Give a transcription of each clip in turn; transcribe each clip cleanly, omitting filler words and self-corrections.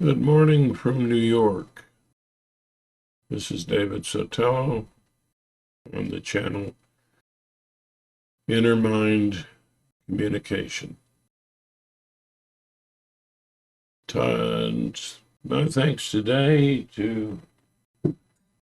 Good morning from New York. This is David Sotelo on the channel Inner Mind Communication. And my thanks today to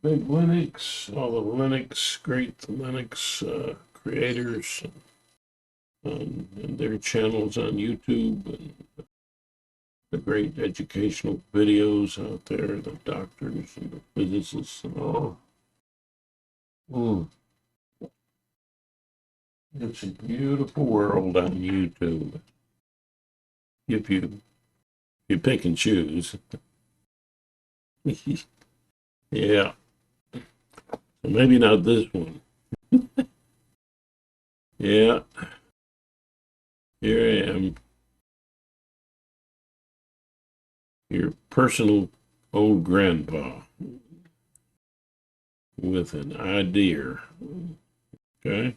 Big Linux, all the Linux, great Linux creators and their channels on YouTube, and the great educational videos out there, the doctors and the physicists and all. Ooh. It's a beautiful world on YouTube. If you pick and choose. Yeah. So maybe not this one. Yeah. Here I am. Your personal old grandpa with an idea. Okay.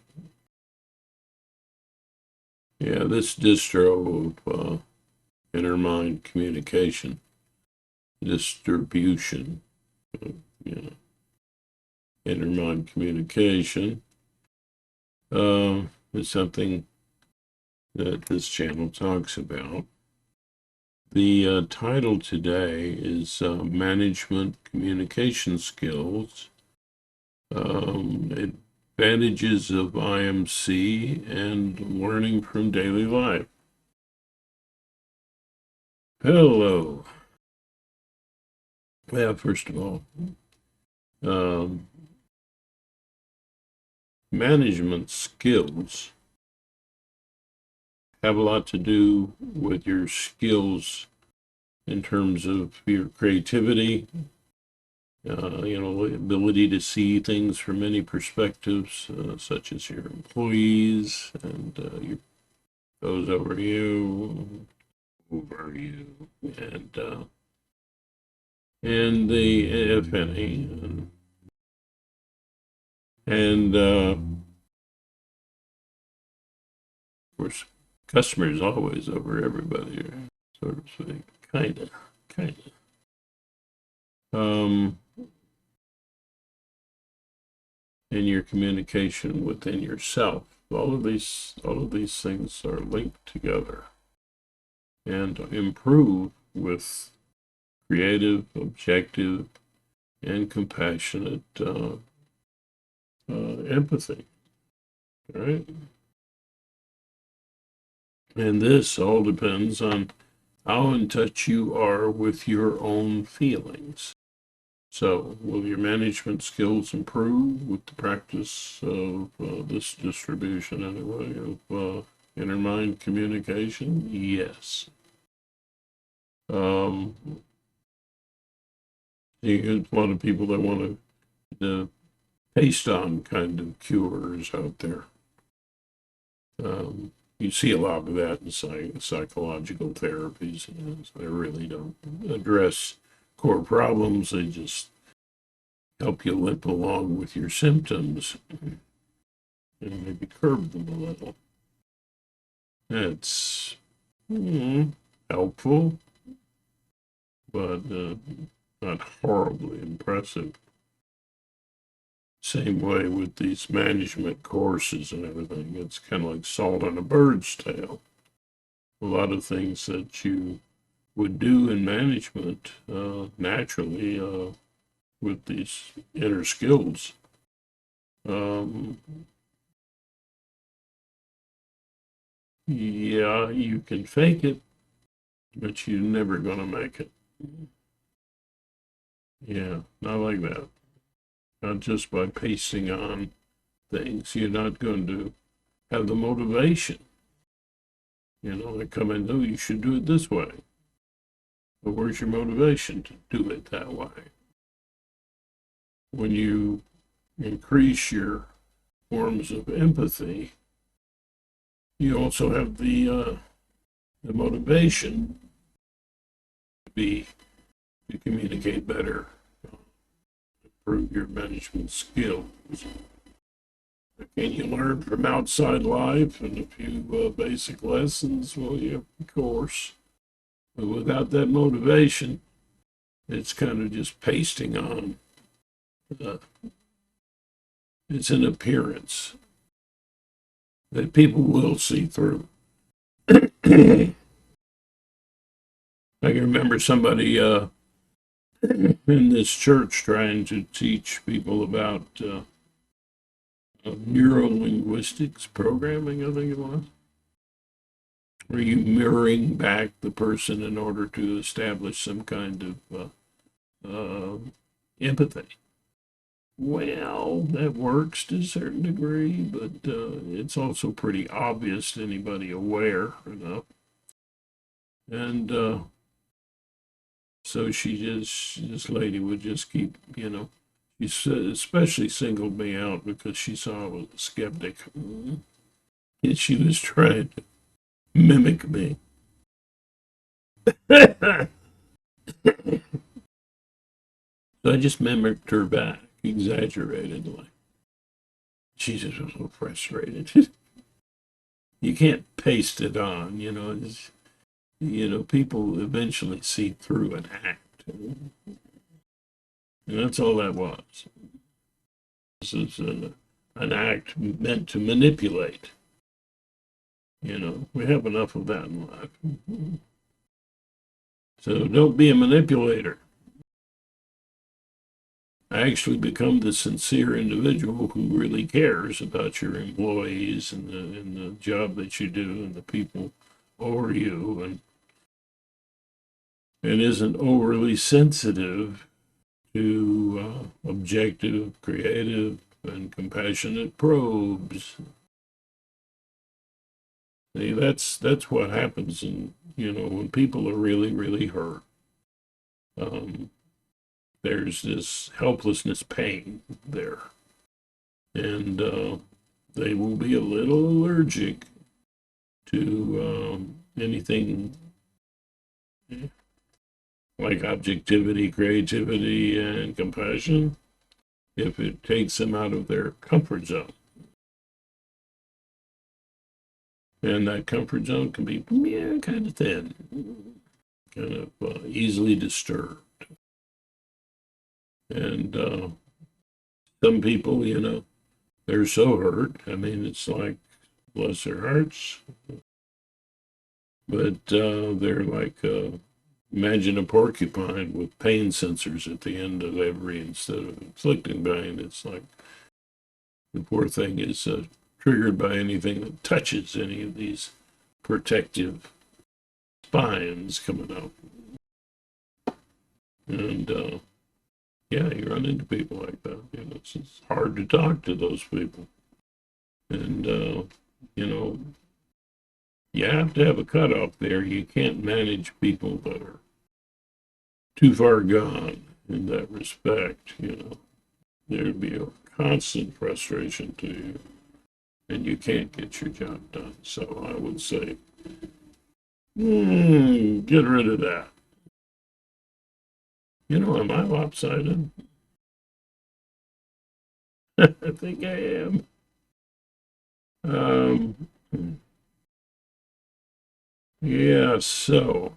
Yeah, this distro of inner mind communication, distribution, you know, inner mind communication is something that this channel talks about. The title today is Management Communication Skills, Advantages of IMC, and Learning from Daily Life. Hello. Well, first of all, um, management skills have a lot to do with your skills in terms of your creativity, ability to see things from many perspectives, such as your employees and those over you, and the, if any, and of course, customers always over everybody, sort of speak, kind of. In your communication within yourself. All of these things are linked together and improve with creative, objective, and compassionate empathy. Right? And this all depends on how in touch you are with your own feelings. So, will your management skills improve with the practice of this distribution, anyway, of inner mind communication? Yes. You get a lot of people that want to paste on kind of cures out there. You see a lot of that in psychological therapies. They really don't address core problems. They just help you limp along with your symptoms and maybe curb them a little. It's helpful, but not horribly impressive. Same way with these management courses and everything. It's kind of like salt on a bird's tail. A lot of things that you would do in management naturally with these inner skills. Yeah, you can fake it, but you're never going to make it. Yeah, not like that. Not just by pasting on things. You're not going to have the motivation. They come in, oh, you should do it this way. But where's your motivation to do it that way? When you increase your forms of empathy, you also have the motivation to communicate better, improve your management skills. Can you learn from outside life and a few basic lessons? Well, yeah, of course. But without that motivation, it's kind of just pasting on. Uh, it's an appearance that people will see through. I can remember somebody in this church trying to teach people about neuro-linguistics programming, I think it was. Were you mirroring back the person in order to establish some kind of empathy? Well, that works to a certain degree, but it's also pretty obvious to anybody aware enough. And so this lady would just keep, she especially singled me out because she saw I was a skeptic. And she was trying to mimic me. So I just mimicked her back, exaggeratedly. She just was so frustrated. You can't paste it on, people eventually see through an act. And that's all that was. This is an act meant to manipulate. We have enough of that in life. So don't be a manipulator. Actually become the sincere individual who really cares about your employees and the job that you do and the people over you and isn't overly sensitive to objective, creative, and compassionate probes. See, that's what happens, when people are really, really hurt. Um, there's this helplessness pain there, and they will be a little allergic to anything like objectivity, creativity, and compassion if it takes them out of their comfort zone. And that comfort zone can be kind of thin, kind of easily disturbed. And some people, they're so hurt. I mean, it's like, bless their hearts. But they're like, imagine a porcupine with pain sensors at the end of instead of inflicting pain, it's like the poor thing is triggered by anything that touches any of these protective spines coming out. And yeah, you run into people like that. It's hard to talk to those people. And, you have to have a cutoff there. You can't manage people that are too far gone in that respect. There'd be a constant frustration to you, and you can't get your job done. So I would say, get rid of that. Am I lopsided? I think I am. Yeah, so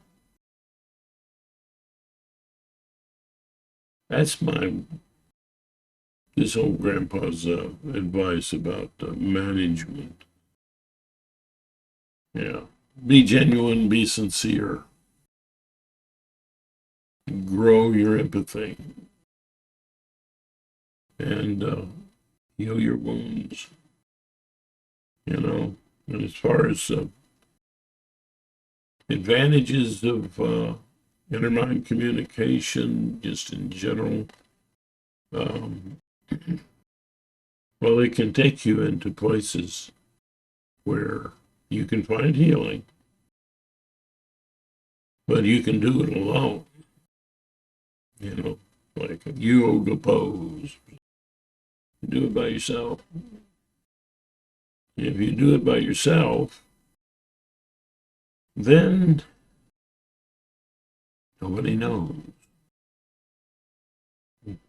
that's this old grandpa's advice about management. Yeah. Be genuine, be sincere, grow your empathy, and heal your wounds. And as far as advantages of intermind communication, just in general, um, well, it can take you into places where you can find healing, but you can do it alone. Like a yoga pose. Do it by yourself. If you do it by yourself, then nobody knows.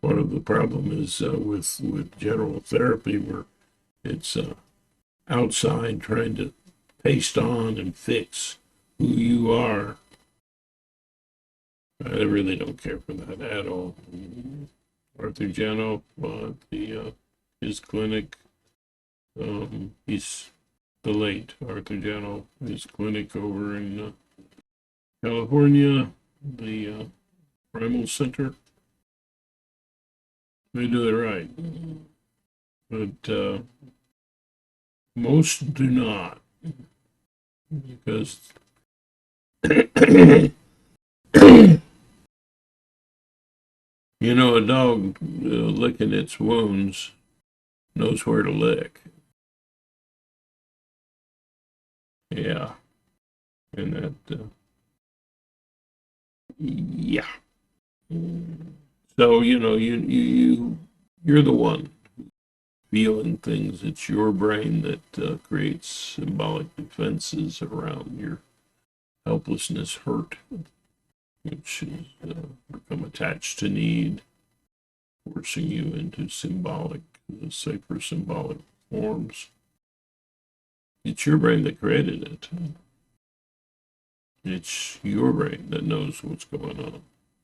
Part of the problem is with general therapy, where it's outside trying to paste on and fix who you are I really don't care for that at all. Arthur Janoff, his clinic, he's the late Arthur Janoff, his clinic over in California, the Primal Center. They do it right, but most do not, because you know a dog licking its wounds knows where to lick. Yeah, and that yeah. So you're the one feeling things. It's your brain that creates symbolic defenses around your helplessness, hurt, which is become attached to need, forcing you into safer symbolic forms. It's your brain that created it. It's your brain that knows what's going on.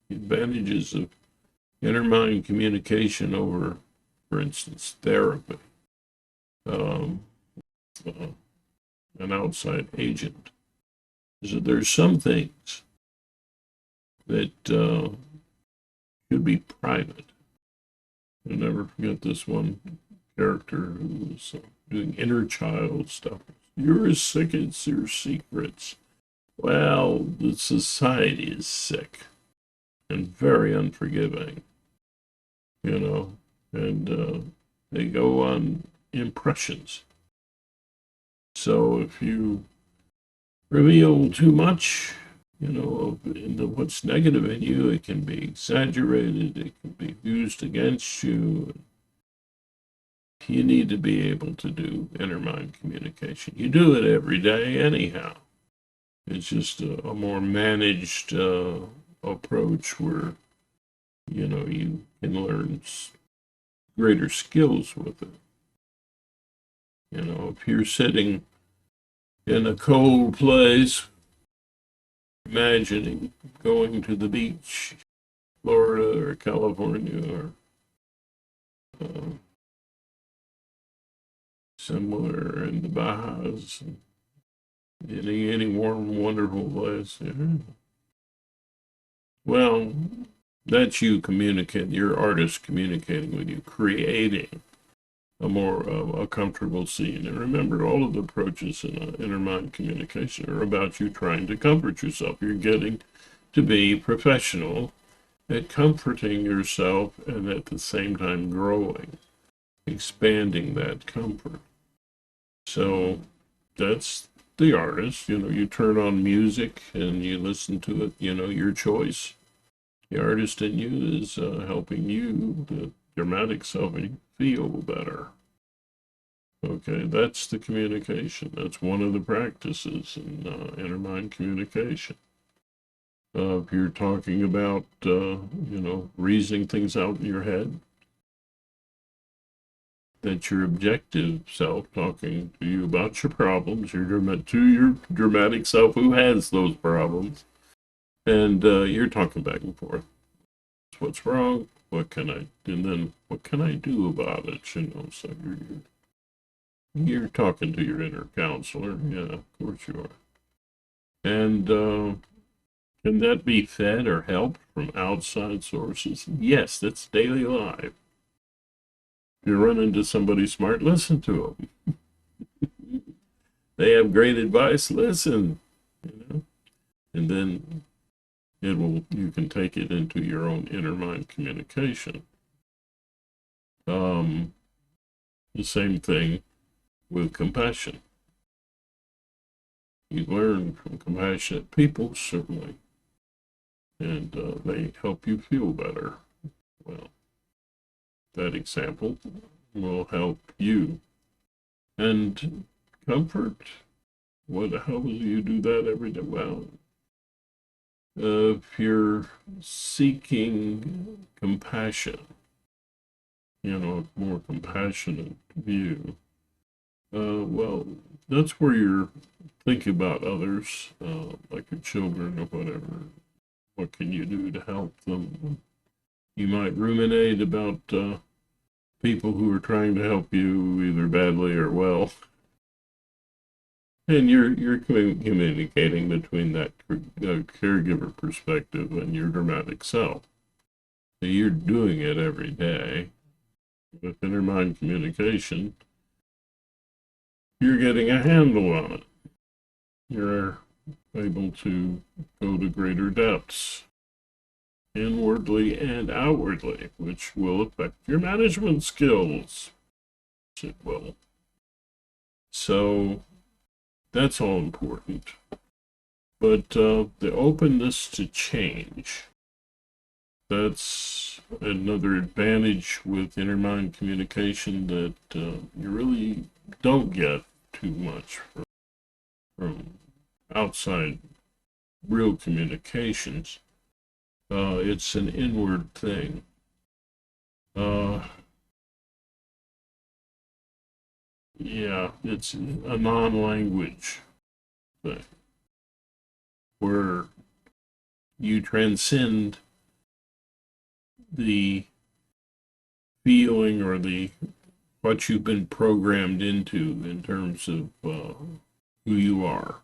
The advantages of inner mind communication over, for instance, therapy, um, uh, an outside agent, is that there's some things that should be private. I'll never forget this one character who was doing inner child stuff. You're as sick as your secrets. Well, the society is sick and very unforgiving, and they go on impressions. So if you reveal too much, of what's negative in you, it can be exaggerated, it can be used against you. You need to be able to do inner mind communication. You do it every day anyhow. It's just a more managed approach where, you can learn greater skills with it. If you're sitting in a cold place, imagining going to the beach, Florida or California or somewhere in the Bahamas, any warm, wonderful place. Yeah. Well, that's you communicating, your artist communicating with you, creating a comfortable scene. And remember, all of the approaches in inner mind communication are about you trying to comfort yourself. You're getting to be professional at comforting yourself and at the same time growing, expanding that comfort. So that's the artist. You turn on music and you listen to it, your choice. The artist in you is helping you, the dramatic self, feel better. Okay, that's the communication. That's one of the practices in inner mind communication. If you're talking about, reasoning things out in your head, that's your objective self talking to you about your problems, to your dramatic self who has those problems, and you're talking back and forth. What's wrong? And then what can I do about it? So you're talking to your inner counselor. Yeah, of course you are. And can that be fed or helped from outside sources? Yes, that's daily life. If you run into somebody smart, listen to them. They have great advice, listen, and then you can take it into your own inner mind communication. The same thing with compassion. You learn from compassionate people, certainly, and they help you feel better. Well, that example will help you. And comfort, how will you do that every day? Well, if you're seeking compassion, a more compassionate view, well, that's where you're thinking about others, like your children or whatever, What can you do to help them? You might ruminate about people who are trying to help you either badly or well, and you're communicating between that caregiver perspective and your dramatic self. So you're doing it every day with inner mind communication. You're getting a handle on it. You're able to go to greater depths inwardly and outwardly, which will affect your management skills. It will. So that's all important. But the openness to change, that's another advantage with inner mind communication that you really don't get too much from outside real communications. It's an inward thing. Yeah, it's a non-language thing where you transcend the feeling or the what you've been programmed into in terms of who you are.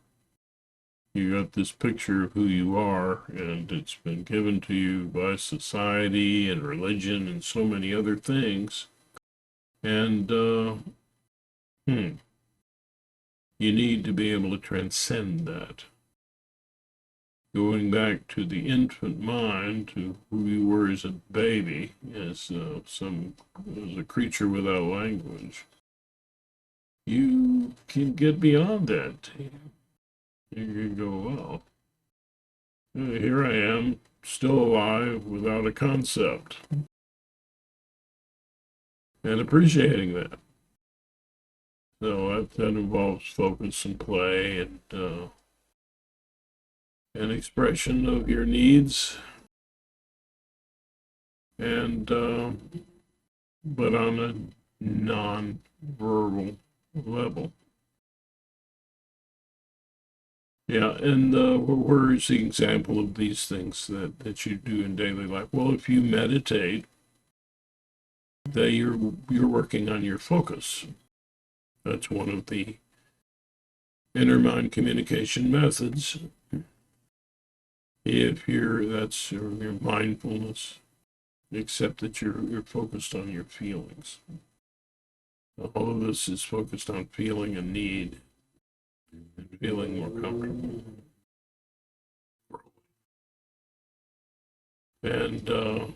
You got this picture of who you are, and it's been given to you by society and religion and so many other things. And you need to be able to transcend that. Going back to the infant mind, to who you were as a baby, as a creature without language, you can get beyond that. You can go, well, here I am, still alive without a concept, and appreciating that. So that involves focus and play and an expression of your needs, and but on a non-verbal level. Yeah, and where's the example of these things that you do in daily life? Well, if you meditate, that you're working on your focus. That's one of the inner mind communication methods. If that's your mindfulness, except that you're focused on your feelings. All of this is focused on feeling a need and feeling more comfortable. And of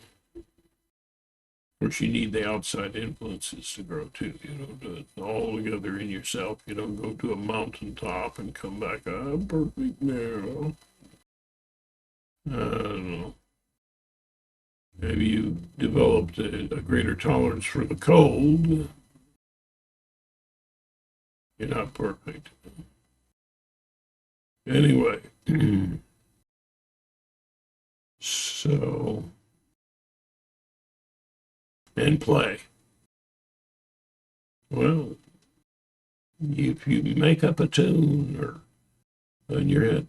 course, you need the outside influences to grow too. You don't do it all together in yourself. You don't go to a mountaintop and come back, I'm perfect now. I don't know. Maybe you developed a greater tolerance for the cold. You're not perfect. Anyway, so, and play. Well, if you make up a tune or in your head,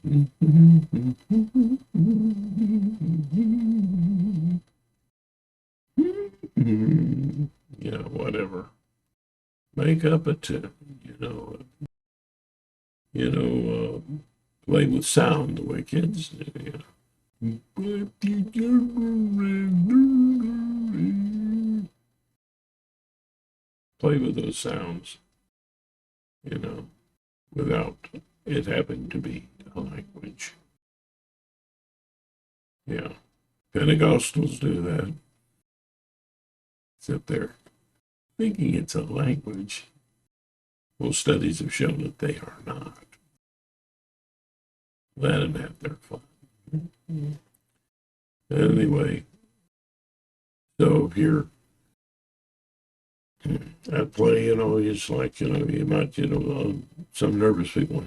whatever. Make up a tune, play with sound the way kids do. Play with those sounds, without it having to be a language. Yeah. Pentecostals do that. Except they're thinking it's a language. Most studies have shown that they are not. Let them have their fun. Anyway, so if you're at play, it's like, you might, some nervous people.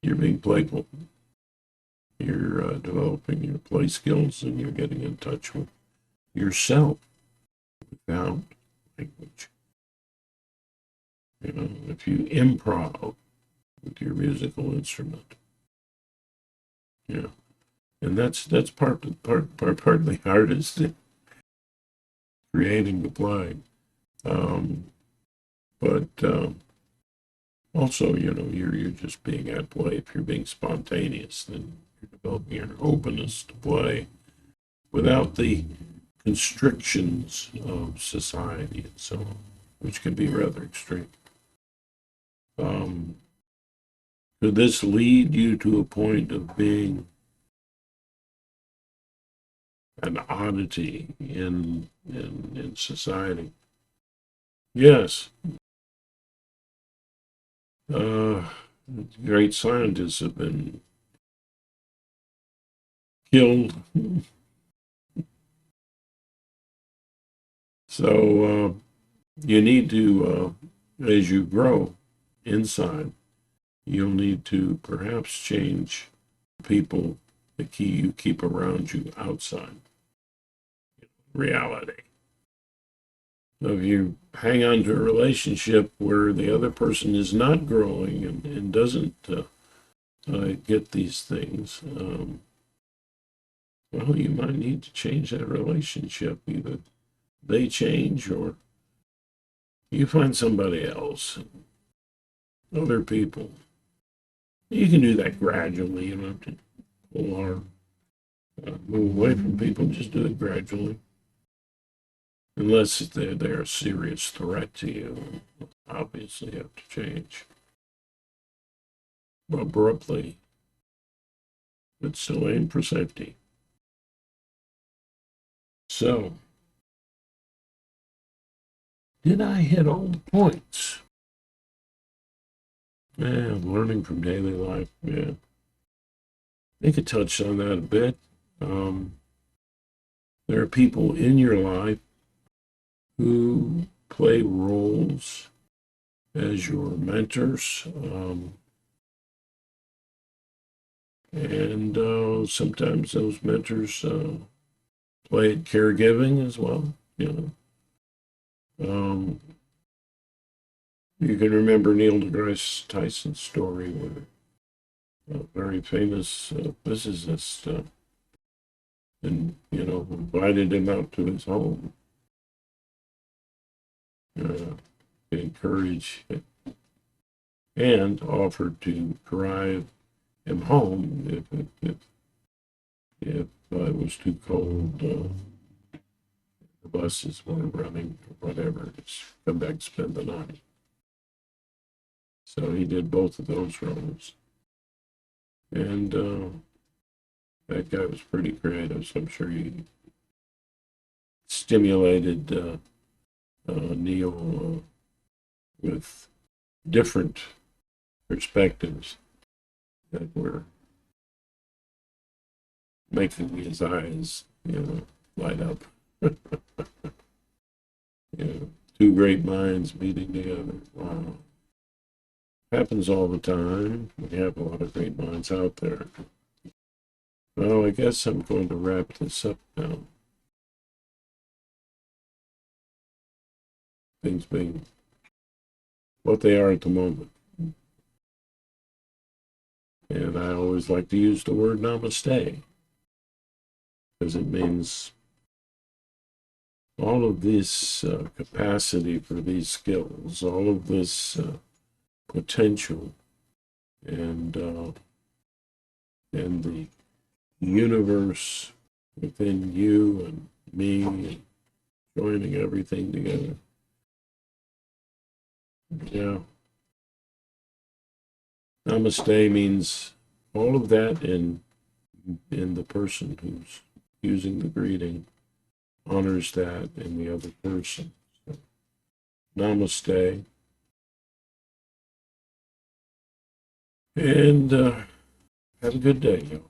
You're being playful. You're developing your play skills and you're getting in touch with yourself without language. If you improv, your musical instrument. Yeah, and that's partly hardest, creating the playing. But also, you're just being at play. If you're being spontaneous, then you're developing your openness to play without the constrictions of society and so on, which can be rather extreme. Um, could this lead you to a point of being an oddity in society? Yes. Uh, Great scientists have been killed. So you need to, as you grow inside, you'll need to perhaps change people that you keep around you outside reality. So if you hang on to a relationship where the other person is not growing and doesn't get these things, well, you might need to change that relationship. Either they change or you find somebody else, other people. You can do that gradually. You don't have to pull hard, move away from people. Just do it gradually, unless they're a serious threat to you. Obviously, you have to change abruptly, but still aim for safety. So, did I hit all the points? Yeah, learning from daily life. Yeah, I think I touched on that a bit. Um, there are people in your life who play roles as your mentors, and sometimes those mentors play at caregiving as well. You you can remember Neil deGrasse Tyson's story where a very famous physicist and invited him out to his home, to encourage and offered to drive him home if it was too cold, the buses weren't running, or whatever. Just come back and spend the night. So he did both of those roles, and that guy was pretty creative. So I'm sure he stimulated Neil with different perspectives that were making his eyes, light up. Two great minds meeting together. Wow. Happens all the time. We have a lot of great minds out there. Well, I guess I'm going to wrap this up now. Things being what they are at the moment. And I always like to use the word namaste because it means all of this capacity for these skills, all of this potential, and the universe within you and me, and joining everything together. Yeah. Namaste means all of that in the person who's using the greeting honors that in the other person. So, namaste. And have a good day, y'all.